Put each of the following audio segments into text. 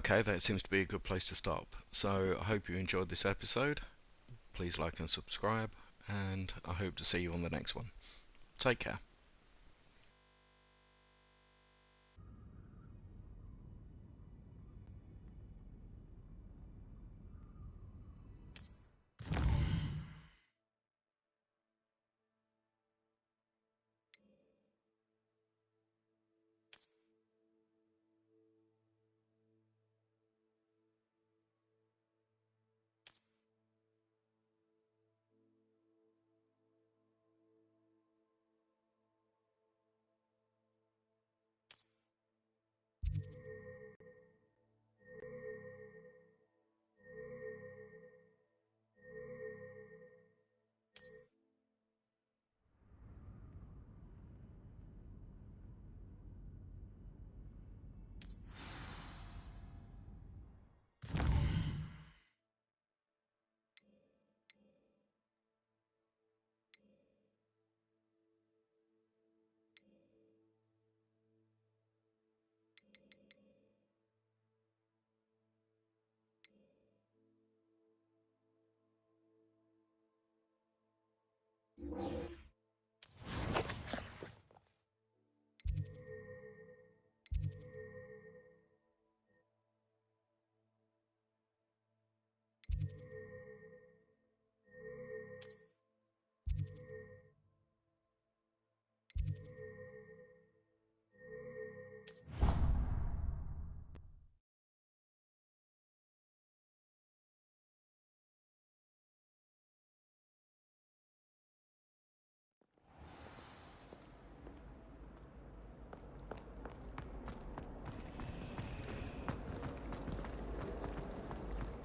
Okay, that seems to be a good place to stop. So I hope you enjoyed this episode. Please like and subscribe, and I hope to see you on the next one. Take care.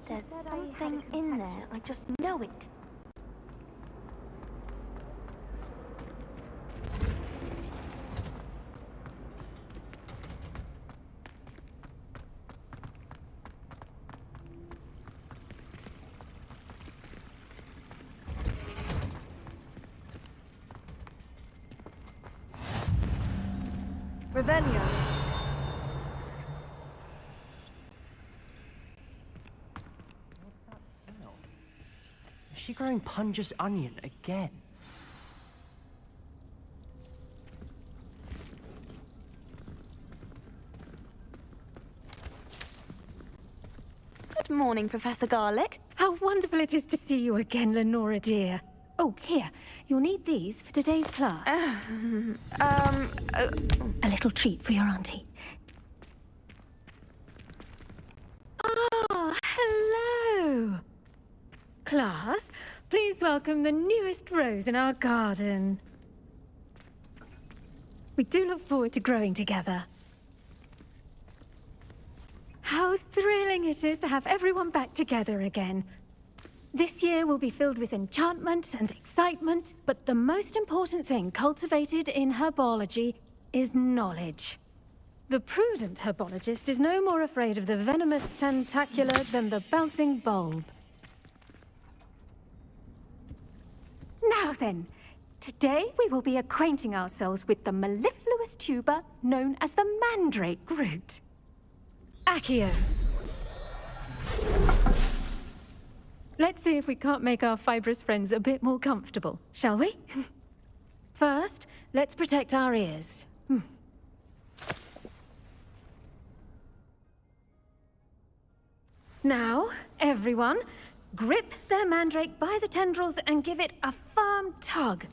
There's something in there, I just know it. Revelio. Is she growing Punja's onion again? Good morning, Professor Garlic. How wonderful it is to see you again, Lenora dear. Oh, here. You'll need these for today's class. A little treat for your auntie. Ah, hello. Class, please welcome the newest rose in our garden. We do look forward to growing together. How thrilling it is to have everyone back together again. This year will be filled with enchantment and excitement, but the most important thing cultivated in herbology is knowledge. The prudent herbologist is no more afraid of the venomous tentacula than the bouncing bulb. Now then, today we will be acquainting ourselves with the mellifluous tuber known as the mandrake root. Accio. Let's see if we can't make our fibrous friends a bit more comfortable, shall we? First, let's protect our ears. Now, everyone, grip their mandrake by the tendrils and give it a firm tug.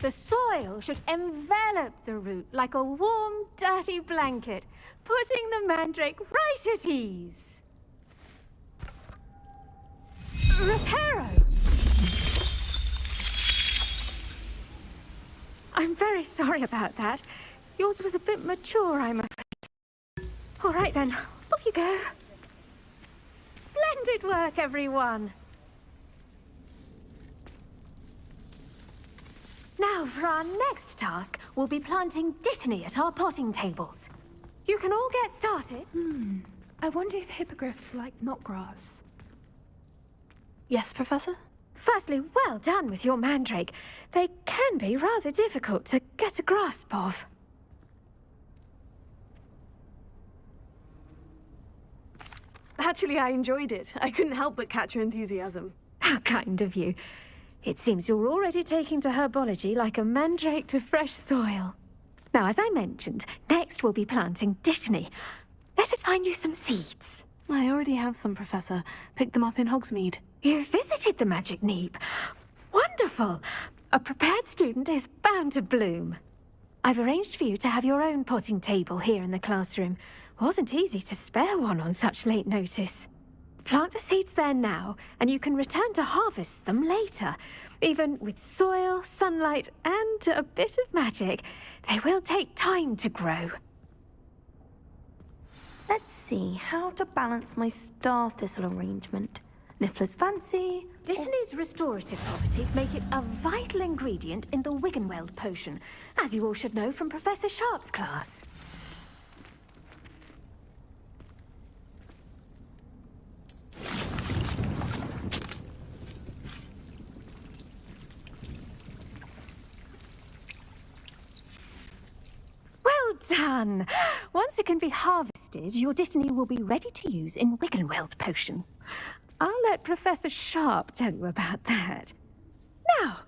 The soil should envelop the root like a warm, dirty blanket, putting the mandrake right at ease. Reparo! I'm very sorry about that. Yours was a bit mature, I'm afraid. All right then, off you go. Splendid work, everyone. Now, for our next task, we'll be planting dittany at our potting tables. You can all get started. I wonder if hippogriffs like knotgrass. Yes, Professor? Firstly, well done with your mandrake. They can be rather difficult to get a grasp of. Actually, I enjoyed it. I couldn't help but catch your enthusiasm. How kind of you. It seems you're already taking to herbology like a mandrake to fresh soil. Now, as I mentioned, next we'll be planting dittany. Let us find you some seeds. I already have some, Professor. Picked them up in Hogsmeade. You visited the Magic Neep. Wonderful! A prepared student is bound to bloom. I've arranged for you to have your own potting table here in the classroom. Wasn't easy to spare one on such late notice. Plant the seeds there now, and you can return to harvest them later. Even with soil, sunlight, and a bit of magic, they will take time to grow. Let's see how to balance my star thistle arrangement. Niffler's fancy. Dittany's restorative properties make it a vital ingredient in the Wiggenweld potion, as you all should know from Professor Sharp's class. Well done! Once it can be harvested, your dittany will be ready to use in Wiggenweld potion. I'll let Professor Sharp tell you about that. Now,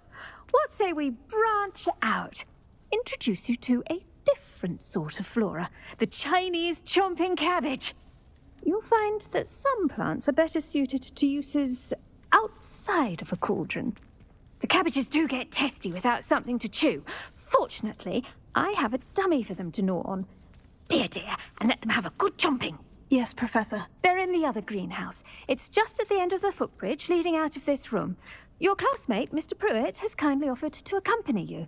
what say we branch out? Introduce you to a different sort of flora, the Chinese chomping cabbage. You'll find that some plants are better suited to uses outside of a cauldron. The cabbages do get testy without something to chew. Fortunately, I have a dummy for them to gnaw on. Be a dear and let them have a good chomping. Yes, Professor. They're in the other greenhouse. It's just at the end of the footbridge leading out of this room. Your classmate, Mr. Pruitt, has kindly offered to accompany you.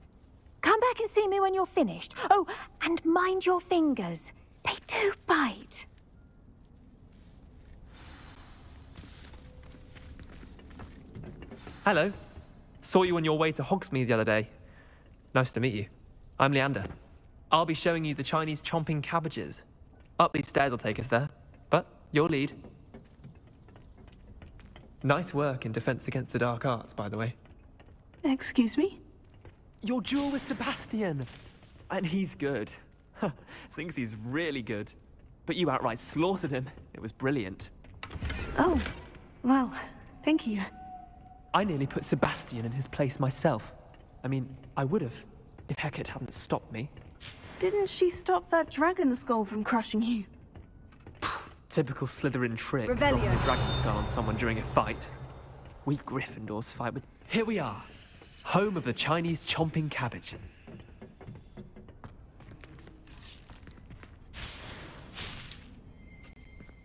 Come back and see me when you're finished. Oh, and mind your fingers. They do bite. Hello. Saw you on your way to Hogsmeade the other day. Nice to meet you. I'm Leander. I'll be showing you the Chinese chomping cabbages. Up these stairs will take us there, but your lead. Nice work in Defense Against the Dark Arts, by the way. Excuse me? Your duel with Sebastian! And he's good. Thinks he's really good. But you outright slaughtered him. It was brilliant. Oh, well, thank you. I nearly put Sebastian in his place myself. I mean, I would have, if Hecate hadn't stopped me. Didn't she stop that dragon skull from crushing you? Typical Slytherin trick, Revelio. dropping a dragon skull on someone during a fight. We Gryffindors fight with... Here we are, home of the Chinese chomping cabbage.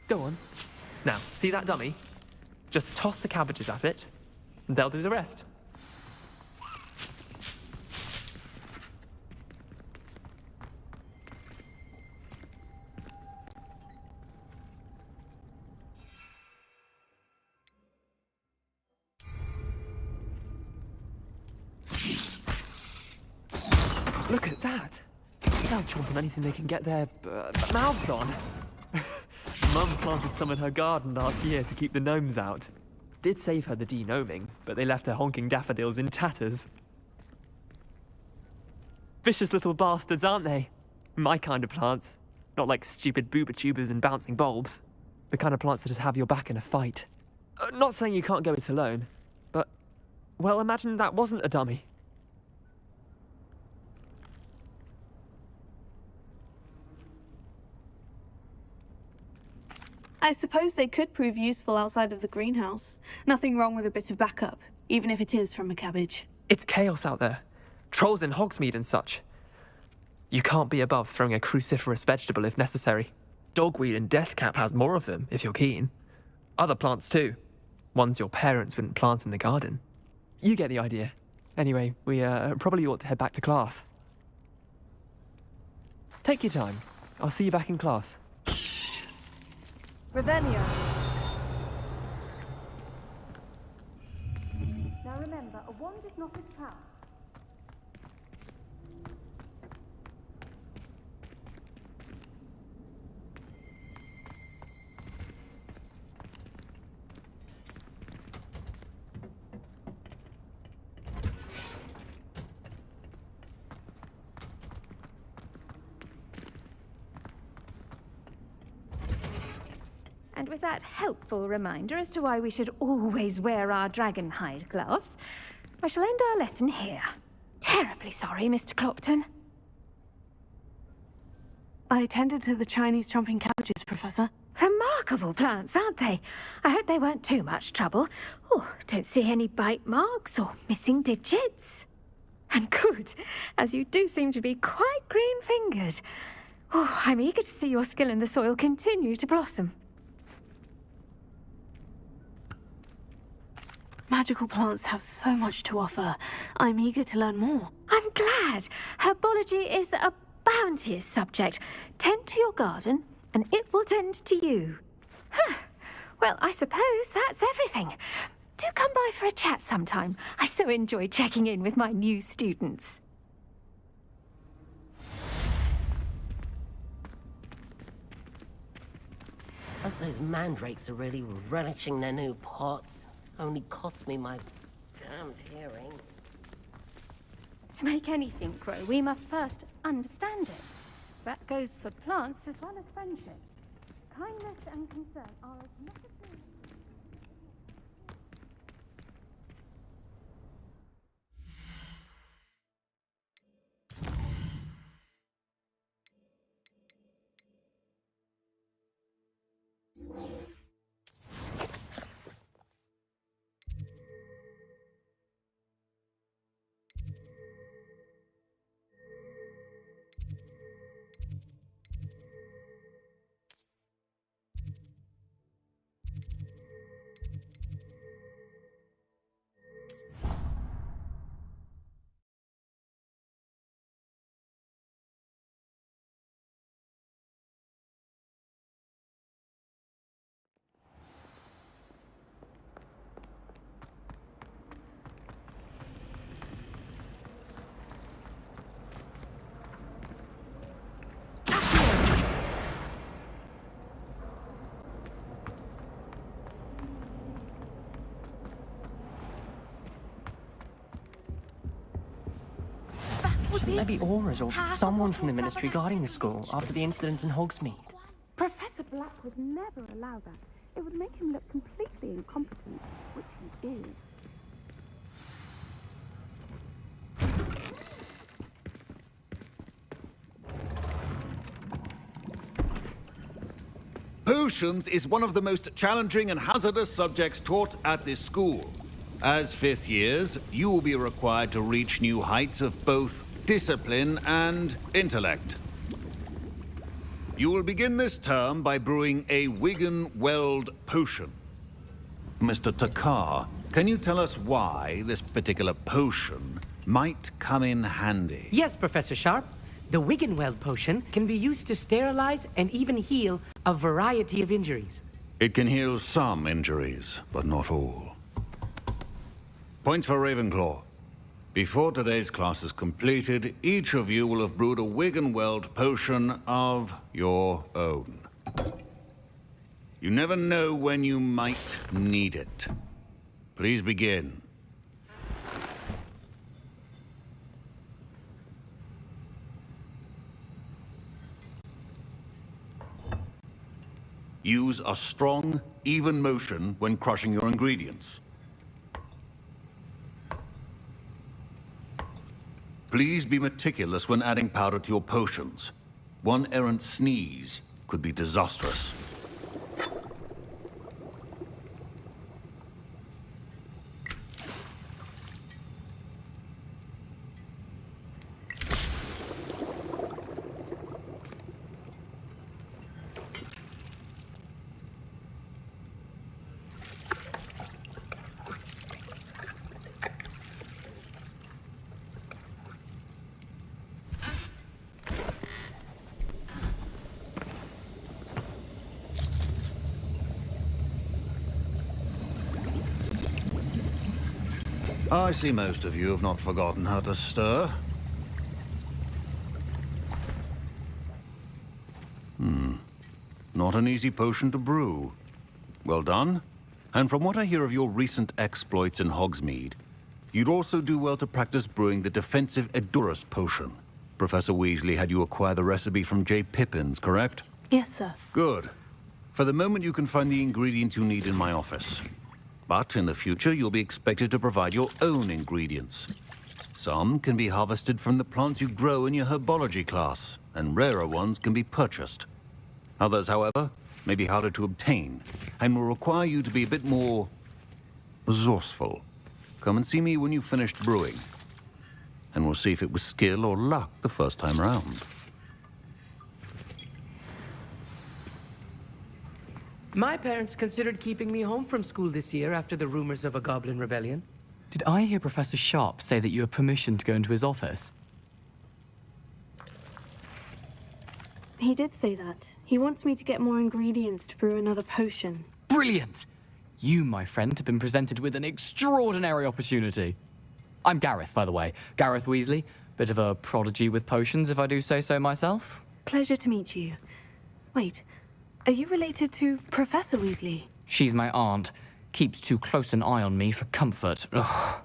Go on. Now, see that dummy? Just toss the cabbages at it, and they'll do the rest. Look at that! They'll chomp on anything they can get their mouths on. Mum planted some in her garden last year to keep the gnomes out. Did save her the de-gnoming, but they left her honking daffodils in tatters. Vicious little bastards, aren't they? My kind of plants. Not like stupid booba tubers and bouncing bulbs. The kind of plants that just have your back in a fight. Not saying you can't go it alone, but... well, imagine that wasn't a dummy. I suppose they could prove useful outside of the greenhouse. Nothing wrong with a bit of backup, even if it is from a cabbage. It's chaos out there. Trolls in Hogsmeade and such. You can't be above throwing a cruciferous vegetable if necessary. Dogweed and deathcap has more of them, if you're keen. Other plants too. Ones your parents wouldn't plant in the garden. You get the idea. Anyway, we probably ought to head back to class. Take your time. I'll see you back in class. Ravenna. Now remember, a wand is not its power. And with that helpful reminder as to why we should always wear our dragon hide gloves, I shall end our lesson here. Terribly sorry, Mr. Clopton. I attended to the Chinese chomping cabbages, Professor. Remarkable plants, aren't they? I hope they weren't too much trouble. Oh, don't see any bite marks or missing digits. And good, as you do seem to be quite green-fingered. Oh, I'm eager to see your skill in the soil continue to blossom. Magical plants have so much to offer. I'm eager to learn more. I'm glad. Herbology is a bounteous subject. Tend to your garden, and it will tend to you. Huh. Well, I suppose that's everything. Do come by for a chat sometime. I so enjoy checking in with my new students. Hope those mandrakes are really relishing their new pots. Only cost me my damned hearing. To make anything grow, we must first understand it. That goes for plants as well as friendship. Kindness and concern are as necessary. Maybe Aura's or someone from the Ministry guarding the school after the incident in Hogsmeade. Professor Black would never allow that. It would make him look completely incompetent, which he is. Potions is one of the most challenging and hazardous subjects taught at this school. As fifth years, you will be required to reach new heights of both discipline and intellect. You will begin this term by brewing a Wigan-Weld potion. Mr. Takar, can you tell us why this particular potion might come in handy? Yes, Professor Sharp. The Wigan-Weld potion can be used to sterilize and even heal a variety of injuries. It can heal some injuries, but not all. Points for Ravenclaw. Before today's class is completed, each of you will have brewed a Wigan-Weld potion of your own. You never know when you might need it. Please begin. Use a strong, even motion when crushing your ingredients. Please be meticulous when adding powder to your potions. One errant sneeze could be disastrous. I see most of you have not forgotten how to stir. Not an easy potion to brew. Well done. And from what I hear of your recent exploits in Hogsmeade, you'd also do well to practice brewing the defensive Edurus potion. Professor Weasley had you acquire the recipe from J. Pippin's, correct? Yes, sir. Good. For the moment, you can find the ingredients you need in my office. But in the future, you'll be expected to provide your own ingredients. Some can be harvested from the plants you grow in your herbology class, and rarer ones can be purchased. Others, however, may be harder to obtain, and will require you to be a bit more resourceful. Come and see me when you've finished brewing, and we'll see if it was skill or luck the first time round. My parents considered keeping me home from school this year after the rumors of a goblin rebellion. Did I hear Professor Sharp say that you have permission to go into his office? He did say that. He wants me to get more ingredients to brew another potion. Brilliant! You, my friend, have been presented with an extraordinary opportunity. I'm Gareth, by the way. Gareth Weasley. Bit of a prodigy with potions, if I do say so myself. Pleasure to meet you. Wait, are you related to Professor Weasley? She's my aunt. Keeps too close an eye on me for comfort. Ugh.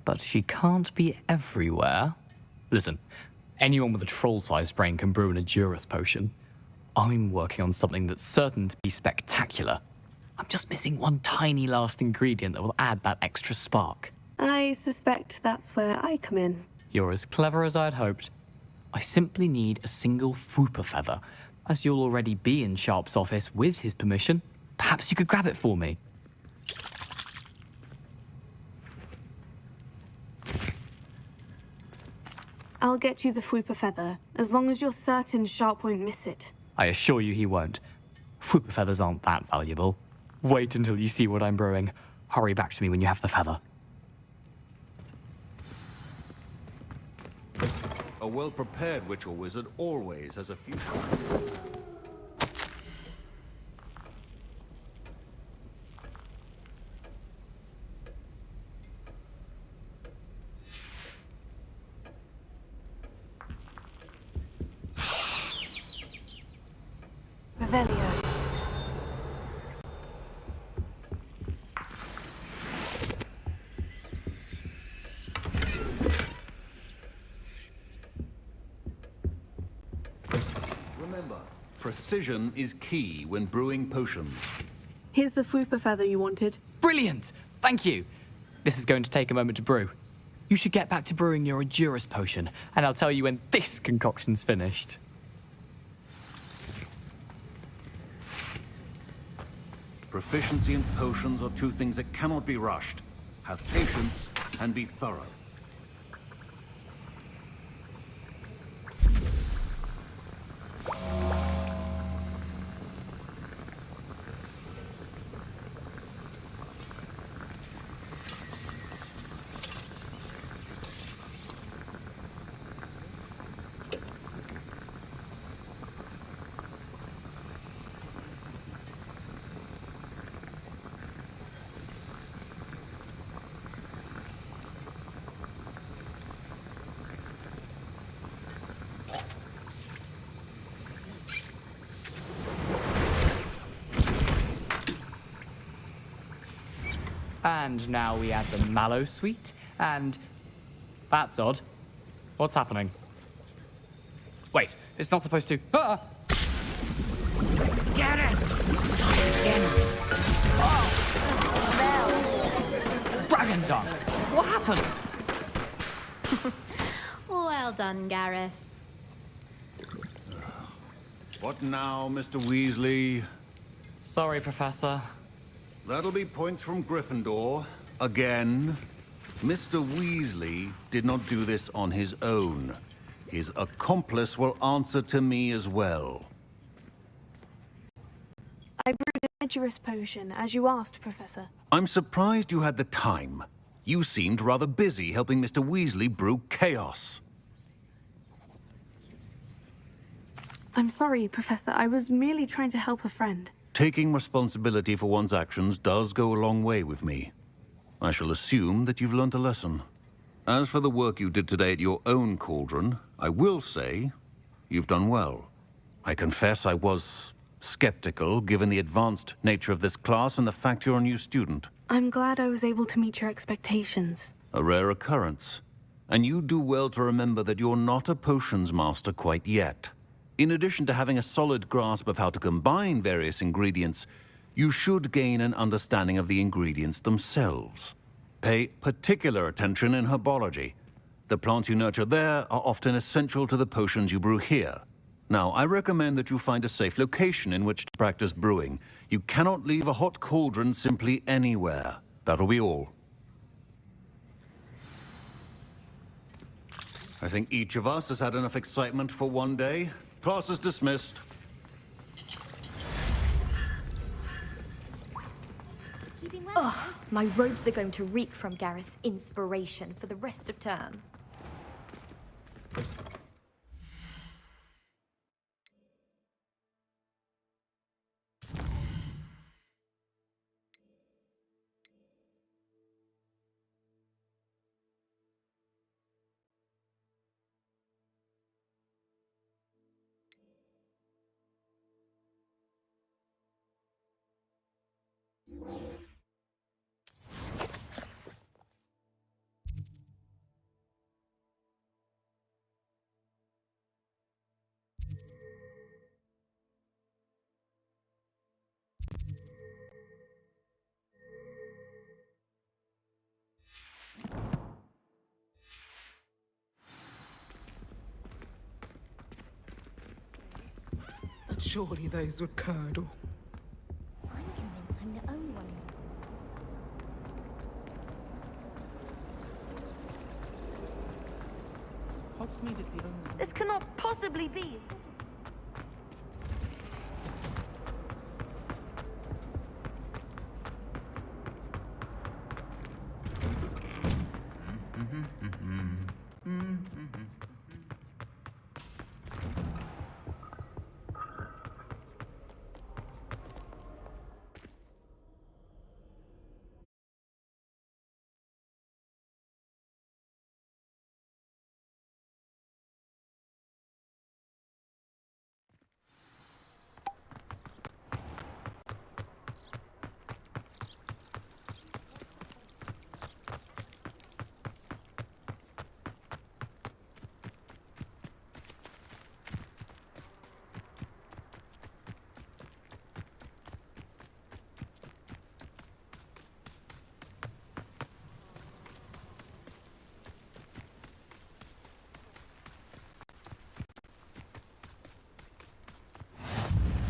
But she can't be everywhere. Listen, anyone with a troll-sized brain can brew an Edurus potion. I'm working on something that's certain to be spectacular. I'm just missing one tiny last ingredient that will add that extra spark. I suspect that's where I come in. You're as clever as I'd hoped. I simply need a single Fwooper feather. As you'll already be in Sharp's office with his permission, perhaps you could grab it for me. I'll get you the Fwooper feather, as long as you're certain Sharp won't miss it. I assure you he won't. Fwooper feathers aren't that valuable. Wait until you see what I'm brewing. Hurry back to me when you have the feather. A well-prepared witch or wizard always has a few... Revelio. Remember, precision is key when brewing potions. Here's the Fwooper feather you wanted. Brilliant! Thank you! This is going to take a moment to brew. You should get back to brewing your Edurus potion, and I'll tell you when this concoction's finished. Proficiency and potions are two things that cannot be rushed. Have patience and be thorough. And now we add the mallow sweet, and... That's odd. What's happening? Wait, it's not supposed to... Ah! Get it! Dragon Dung! What happened? Well done, Gareth. What now, Mr. Weasley? Sorry, Professor. That'll be points from Gryffindor. Again. Mr. Weasley did not do this on his own. His accomplice will answer to me as well. I brewed an Edurus potion, as you asked, Professor. I'm surprised you had the time. You seemed rather busy helping Mr. Weasley brew chaos. I'm sorry, Professor. I was merely trying to help a friend. Taking responsibility for one's actions does go a long way with me. I shall assume that you've learnt a lesson. As for the work you did today at your own cauldron, I will say you've done well. I confess I was skeptical, given the advanced nature of this class and the fact you're a new student. I'm glad I was able to meet your expectations. A rare occurrence. And you do well to remember that you're not a potions master quite yet. In addition to having a solid grasp of how to combine various ingredients, you should gain an understanding of the ingredients themselves. Pay particular attention in herbology. The plants you nurture there are often essential to the potions you brew here. Now, I recommend that you find a safe location in which to practice brewing. You cannot leave a hot cauldron simply anywhere. That'll be all. I think each of us has had enough excitement for one day. Class is dismissed. Ugh, my robes are going to reek from Gareth's inspiration for the rest of term. But surely those were curdle. I'm convinced I'm the only one. Hogsmeade is the only. This cannot possibly be.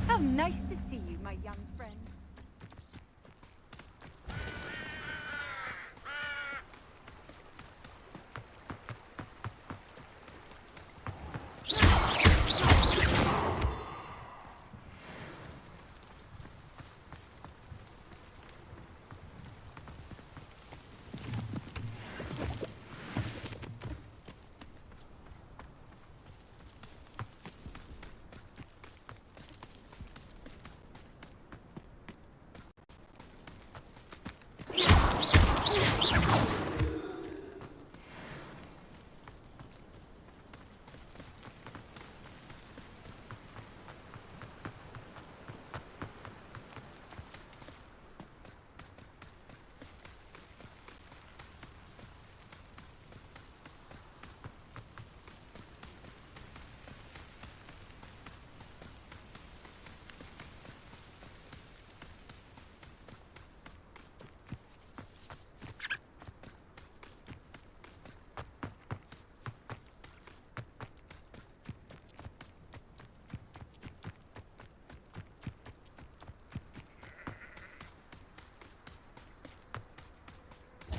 How nice to see you, my young friend.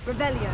Revelio.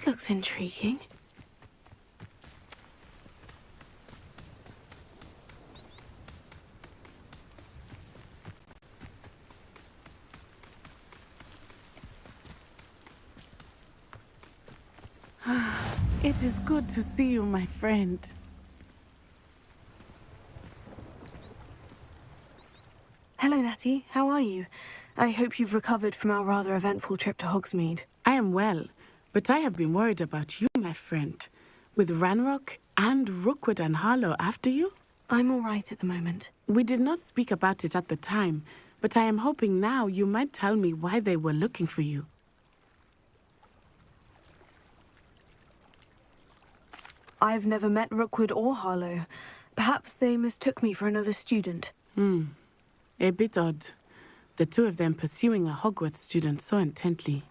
This looks intriguing. It is good to see you, my friend. Hello, Natty. How are you? I hope you've recovered from our rather eventful trip to Hogsmeade. I am well, but I have been worried about you, my friend. With Ranrock and Rookwood and Harlow after you? I'm all right at the moment. We did not speak about it at the time, but I am hoping now you might tell me why they were looking for you. I've never met Rookwood or Harlow. Perhaps they mistook me for another student. A bit odd. The two of them pursuing a Hogwarts student so intently.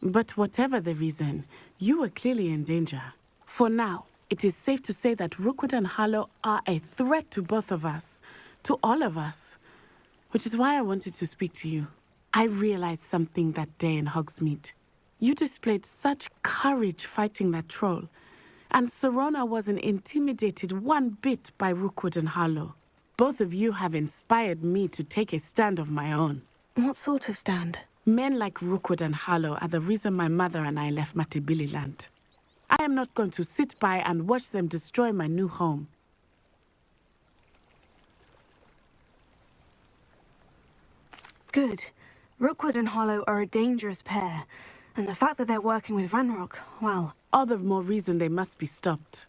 But whatever the reason, you were clearly in danger. For now, it is safe to say that Rookwood and Harlow are a threat to both of us. To all of us. Which is why I wanted to speak to you. I realized something that day in Hogsmeade. You displayed such courage fighting that troll. And Serona wasn't intimidated one bit by Rookwood and Harlow. Both of you have inspired me to take a stand of my own. What sort of stand? Men like Rookwood and Harlow are the reason my mother and I left Matibili land. I am not going to sit by and watch them destroy my new home. Good. Rookwood and Harlow are a dangerous pair. And the fact that they're working with Ranrock, well... All the more reason they must be stopped.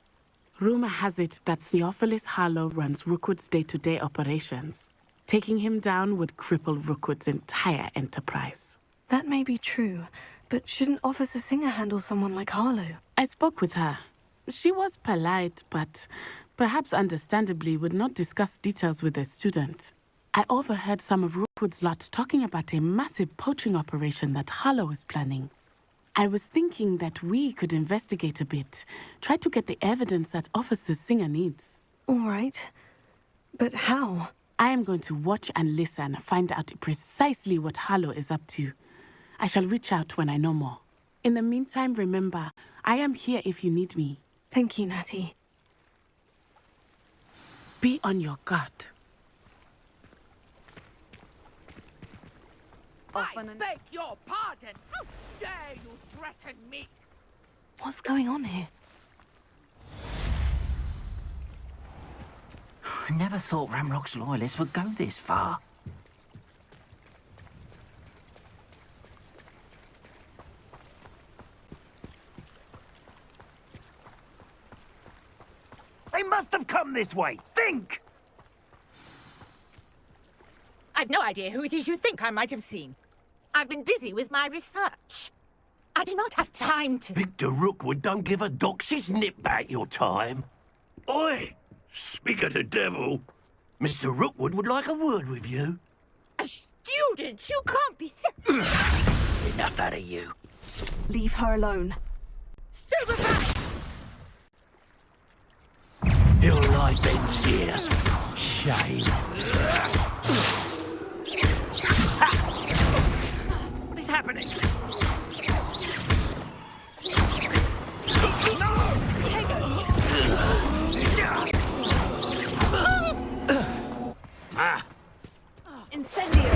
Rumor has it that Theophilus Harlow runs Rookwood's day-to-day operations. Taking him down would cripple Rookwood's entire enterprise. That may be true, but shouldn't Officer Singer handle someone like Harlow? I spoke with her. She was polite, but perhaps understandably would not discuss details with a student. I overheard some of Rookwood's lot talking about a massive poaching operation that Harlow is planning. I was thinking that we could investigate a bit, try to get the evidence that Officer Singer needs. All right. But how? I am going to watch and listen, find out precisely what Harlow is up to. I shall reach out when I know more. In the meantime, remember, I am here if you need me. Thank you, Natty. Be on your guard. I beg your pardon! How dare you threaten me? What's going on here? I never thought Ramrock's loyalists would go this far. They must have come this way. Think! I've no idea who it is you think I might have seen. I've been busy with my research. I do not have time to... Victor Rookwood don't give a doxy's nip back your time. Oi! Speak of the devil. Mr. Rookwood would like a word with you. A student? You can't be Enough out of you. Leave her alone. Stand aside! He'll lie bends here. Shame. What is happening? Incendio!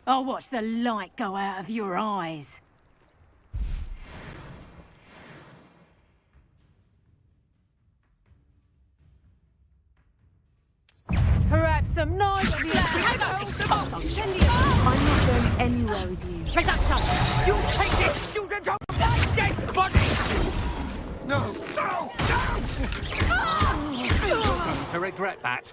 I'll watch the light go out of your eyes. Perhaps some nice... I'm not going anywhere with you. Reductor! You take this student of my dead body! No! No! No! You're going to regret that.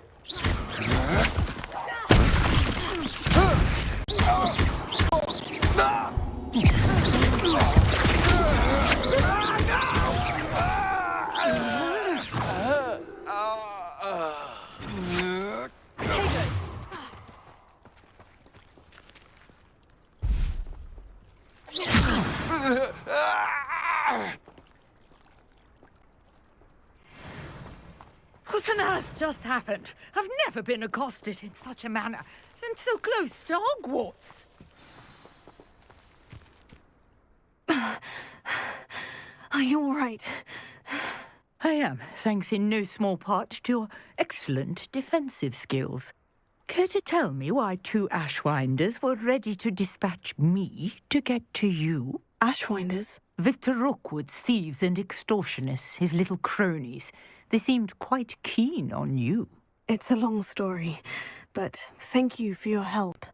What on earth just happened? I've never been accosted in such a manner. The isn't so close to Hogwarts. Are you all right? I am, thanks in no small part to your excellent defensive skills. Care to tell me why 2 Ashwinders were ready to dispatch me to get to you? Ashwinders? Victor Rookwood's thieves and extortionists, his little cronies. They seemed quite keen on you. It's a long story, but thank you for your help.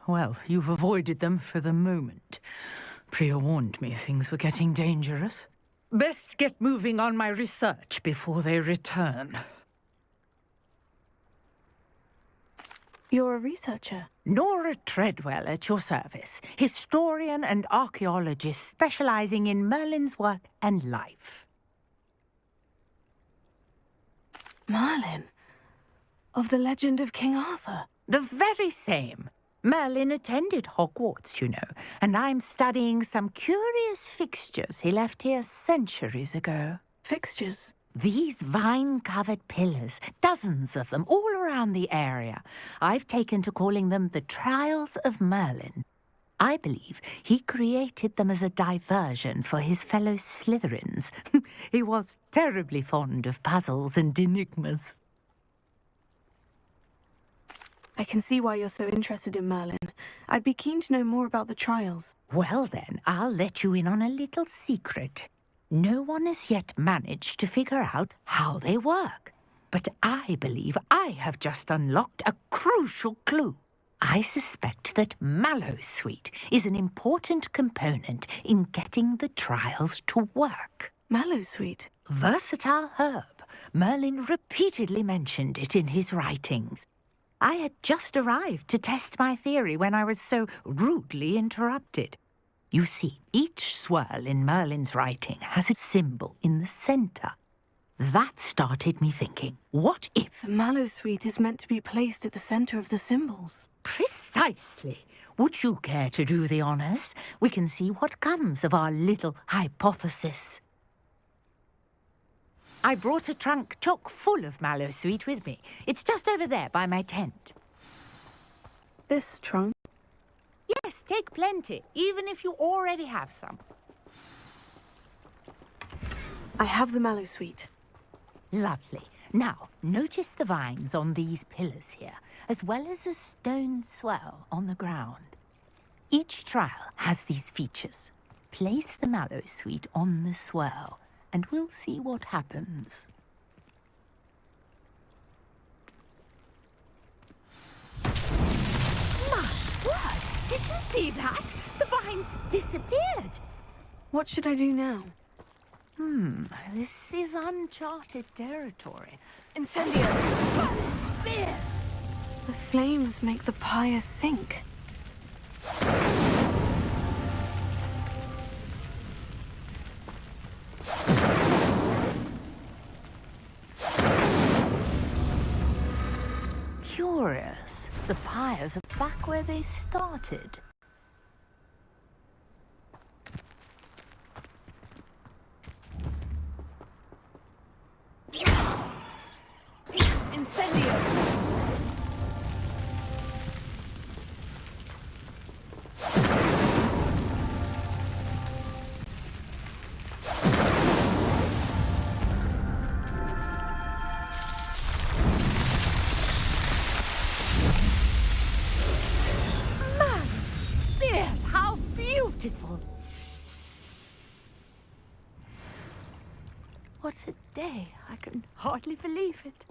Well, you've avoided them for the moment. Priya warned me things were getting dangerous. Best get moving on my research before they return. You're a researcher? Nora Treadwell at your service, historian and archaeologist specializing in Merlin's work and life. Merlin? Of the legend of King Arthur? The very same. Merlin attended Hogwarts, you know, and I'm studying some curious fixtures he left here centuries ago. Fixtures? These vine-covered pillars, dozens of them, all around the area. I've taken to calling them the Trials of Merlin. I believe he created them as a diversion for his fellow Slytherins. He was terribly fond of puzzles and enigmas. I can see why you're so interested in Merlin. I'd be keen to know more about the trials. Well then, I'll let you in on a little secret. No one has yet managed to figure out how they work. But I believe I have just unlocked a crucial clue. I suspect that Mallowsweet is an important component in getting the trials to work. Mallowsweet? Versatile herb. Merlin repeatedly mentioned it in his writings. I had just arrived to test my theory when I was so rudely interrupted. You see, each swirl in Merlin's writing has a symbol in the centre. That started me thinking, what if... The Mallowsweet is meant to be placed at the centre of the symbols. Precisely. Would you care to do the honours? We can see what comes of our little hypothesis. I brought a trunk chock full of Mallowsweet with me. It's just over there by my tent. This trunk? Yes, take plenty, even if you already have some. I have the Mallowsweet. Lovely. Now, notice the vines on these pillars here, as well as a stone swell on the ground. Each trial has these features. Place the Mallowsweet on the swell, and we'll see what happens. My word! Did you see that? The vines disappeared. What should I do now? This is uncharted territory. Incendio! Fierce! The flames make the pyre sink. Curious. The pyres are back where they started. Incendio! Fierce! How beautiful! What a day. I can hardly believe it.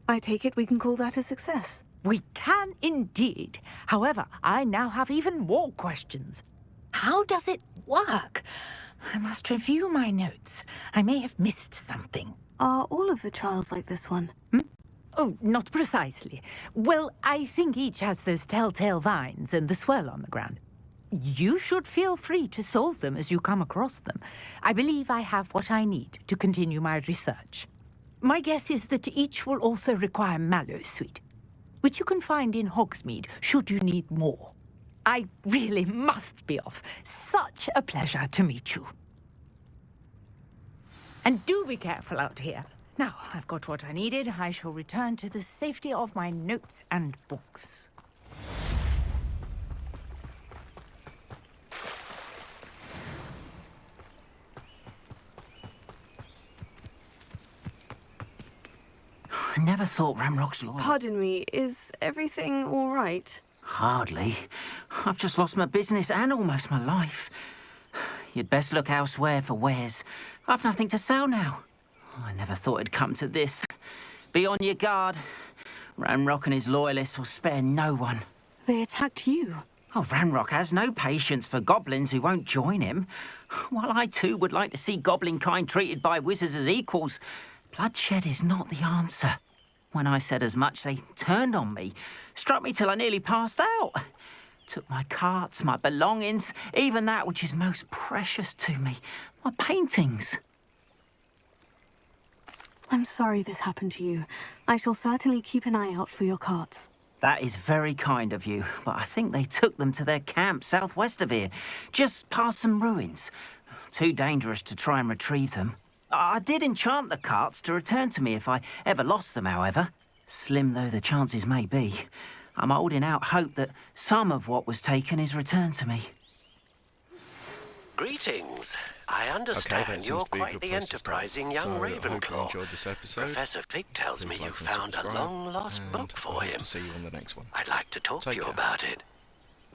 I take it we can call that a success. We can indeed. However, I now have even more questions. How does it work? I must review my notes. I may have missed something. Are all of the trials like this one? Oh, not precisely. Well, I think each has those telltale vines and the swirl on the ground. You should feel free to solve them as you come across them. I believe I have what I need to continue my research. My guess is that each will also require Mallowsweet, which you can find in Hogsmeade should you need more. I really must be off. Such a pleasure to meet you. And do be careful out here. Now I've got what I needed. I shall return to the safety of my notes and books. I never thought Ramrock's loyal. Pardon me, is everything all right? Hardly. I've just lost my business and almost my life. You'd best look elsewhere for wares. I've nothing to sell now. I never thought it'd come to this. Be on your guard. Ranrock and his loyalists will spare no one. They attacked you. Oh, Ranrock has no patience for goblins who won't join him. While I too would like to see goblin kind treated by wizards as equals, bloodshed is not the answer. When I said as much, they turned on me, struck me till I nearly passed out. Took my carts, my belongings, even that which is most precious to me, my paintings. I'm sorry this happened to you. I shall certainly keep an eye out for your carts. That is very kind of you, but I think they took them to their camp southwest of here, just past some ruins. Too dangerous to try and retrieve them. I did enchant the carts to return to me if I ever lost them, however. Slim though the chances may be, I'm holding out hope that some of what was taken is returned to me. Greetings. I understand you're quite the enterprising young Ravenclaw. Professor Fig tells me you found a long-lost book for him. See you on the next one. I'd like to talk to you about it.